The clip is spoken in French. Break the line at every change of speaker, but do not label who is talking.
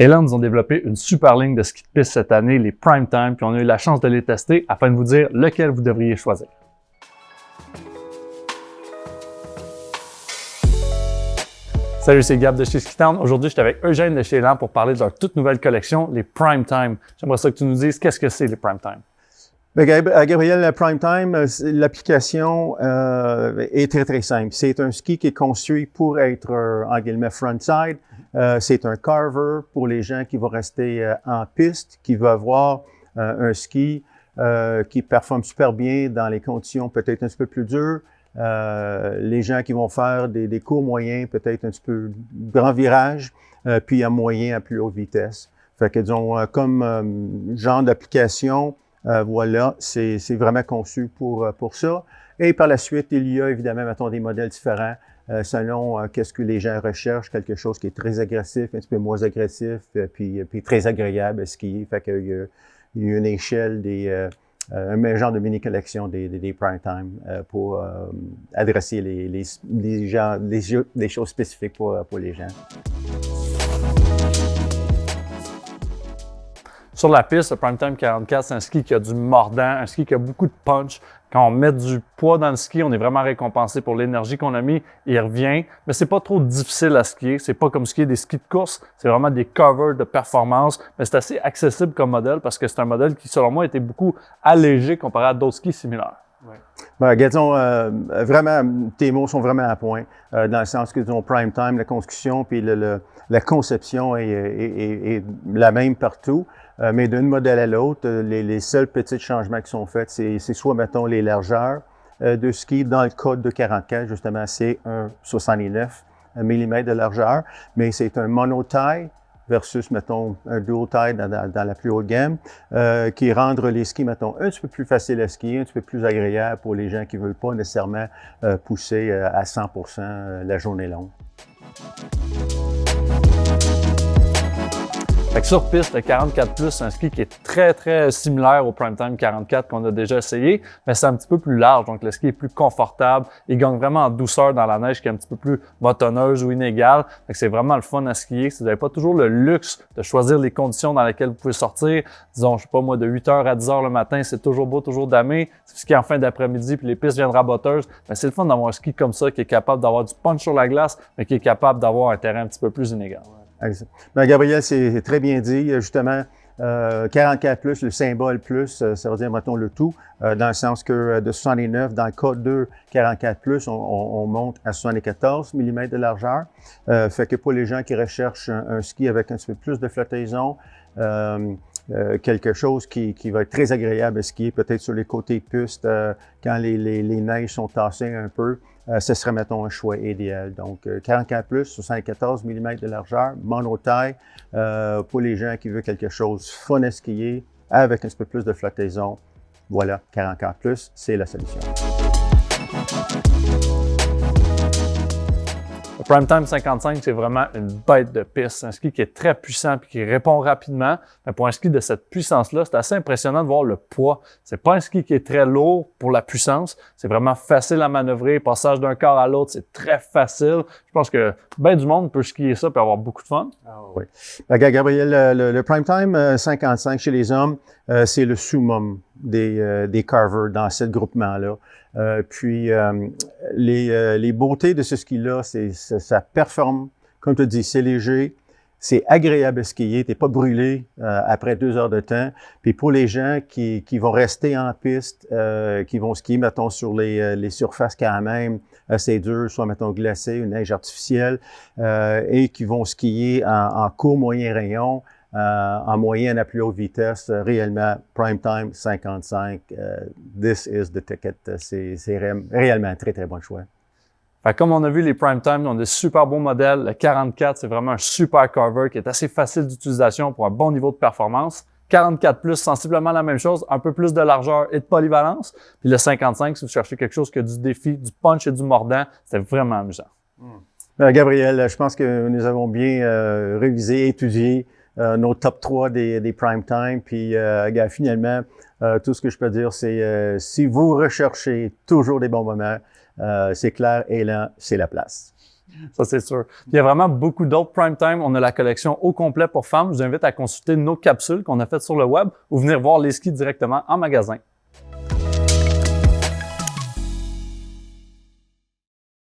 Elan nous ont développé une super ligne de ski de piste cette année, les Prime Time, puis on a eu la chance de les tester afin de vous dire lequel vous devriez choisir. Salut, c'est Gab de chez Skitown. Aujourd'hui, je suis avec Eugène de chez Elan pour parler de leur toute nouvelle collection, les Prime Time. J'aimerais ça que tu nous dises qu'est-ce que c'est les Prime Time.
Bien, Gabriel, le Prime Time, l'application est très, très simple. C'est un ski qui est construit pour être, en guillemets, frontside. C'est un carver pour les gens qui vont rester en piste, qui veulent avoir un ski qui performe super bien dans les conditions peut-être un petit peu plus dures. Les gens qui vont faire des courts moyens, peut-être un petit peu grand virage, puis à moyen à plus haute vitesse. Fait que disons, comme genre d'application, voilà, c'est vraiment conçu pour ça. Et par la suite, il y a évidemment, mettons, des modèles différents selon qu'est-ce que les gens recherchent, quelque chose qui est très agressif, un petit peu moins agressif, puis très agréable à skier. Fait qu'il y a une échelle un genre de mini-collection des Prime Time pour adresser des choses spécifiques pour les gens.
Sur la piste, le Prime Time 44, c'est un ski qui a du mordant, un ski qui a beaucoup de punch. Quand on met du poids dans le ski, on est vraiment récompensé pour l'énergie qu'on a mis. Il revient, mais c'est pas trop difficile à skier. C'est pas comme skier des skis de course. C'est vraiment des covers de performance. Mais c'est assez accessible comme modèle parce que c'est un modèle qui, selon moi, était beaucoup allégé comparé à d'autres skis similaires.
Ouais. Ben, disons, vraiment, tes mots sont vraiment à point, dans le sens que, disons, Prime Time, la construction, puis la conception est la même partout. Mais d'un modèle à l'autre, les seuls petits changements qui sont faits, c'est soit, mettons, les largeurs de ski. Dans le code de 44, justement, c'est un 69 mm de largeur, mais c'est un mono-tie versus, mettons, un dual-tie dans la plus haute gamme, qui rendre les skis, mettons, un petit peu plus facile à skier, un petit peu plus agréable pour les gens qui ne veulent pas nécessairement pousser à 100% la journée longue.
Fait que sur piste, le 44+, c'est un ski qui est très, très similaire au Prime Time 44 qu'on a déjà essayé, mais c'est un petit peu plus large, donc le ski est plus confortable. Il gagne vraiment en douceur dans la neige qui est un petit peu plus motonneuse ou inégale. Fait que c'est vraiment le fun à skier. Si vous n'avez pas toujours le luxe de choisir les conditions dans lesquelles vous pouvez sortir, disons, je sais pas moi, de 8h à 10h le matin, c'est toujours beau, toujours damé. C'est ce qui est en fin d'après-midi, puis les pistes viennent raboteuses. Mais c'est le fun d'avoir un ski comme ça qui est capable d'avoir du punch sur la glace, mais qui est capable d'avoir un terrain un petit peu plus inégal.
Bien, Gabriel, c'est très bien dit. Justement, 44+, le symbole plus, ça veut dire, mettons, le tout, dans le sens que de 69, dans le code 2, 44+, on monte à 74 mm de largeur. Fait que pour les gens qui recherchent un ski avec un petit peu plus de flottaison, quelque chose qui va être très agréable à skier, peut-être sur les côtés de piste, quand les neiges sont tassées un peu, ce serait, mettons, un choix idéal. Donc, 44+, 74 mm de largeur, mono-tie, pour les gens qui veulent quelque chose fun à skier, avec un petit peu plus de flottaison. Voilà, 44+, c'est la solution.
Le Prime Time 55, c'est vraiment une bête de piste. C'est un ski qui est très puissant et qui répond rapidement. Mais pour un ski de cette puissance-là, c'est assez impressionnant de voir le poids. C'est pas un ski qui est très lourd pour la puissance. C'est vraiment facile à manœuvrer. Passage d'un corps à l'autre, c'est très facile. Je pense que bien du monde peut skier ça et avoir beaucoup de fun.
Ah oui. Gabriel, le Prime Time 55 chez les hommes, c'est le summum des carvers dans ce groupement-là. Puis, les beautés de ce ski-là, ça performe, comme tu dis, c'est léger, c'est agréable à skier, t'es pas brûlé après 2 heures de temps. Puis pour les gens qui vont rester en piste, qui vont skier, mettons, sur les surfaces quand même assez dures, soit, mettons, glacées, une neige artificielle, et qui vont skier en court moyen rayon, en moyenne à plus haute vitesse, réellement, Prime Time 55, this is the ticket. C'est réellement un très, très bon choix.
Fait comme on a vu, les Prime Time ont des super beaux modèles. Le 44, c'est vraiment un super cover qui est assez facile d'utilisation pour un bon niveau de performance. 44+, sensiblement la même chose, un peu plus de largeur et de polyvalence. Puis le 55, si vous cherchez quelque chose qui a du défi, du punch et du mordant, c'est vraiment amusant.
Gabriel, je pense que nous avons bien révisé, étudié nos top 3 des Prime Time. Puis finalement, tout ce que je peux dire, c'est si vous recherchez toujours des bons moments, c'est clair, Elan, c'est la place.
Ça, c'est sûr. Puis il y a vraiment beaucoup d'autres Prime Time. On a la collection au complet pour femmes. Je vous invite à consulter nos capsules qu'on a faites sur le web ou venir voir les skis directement en magasin.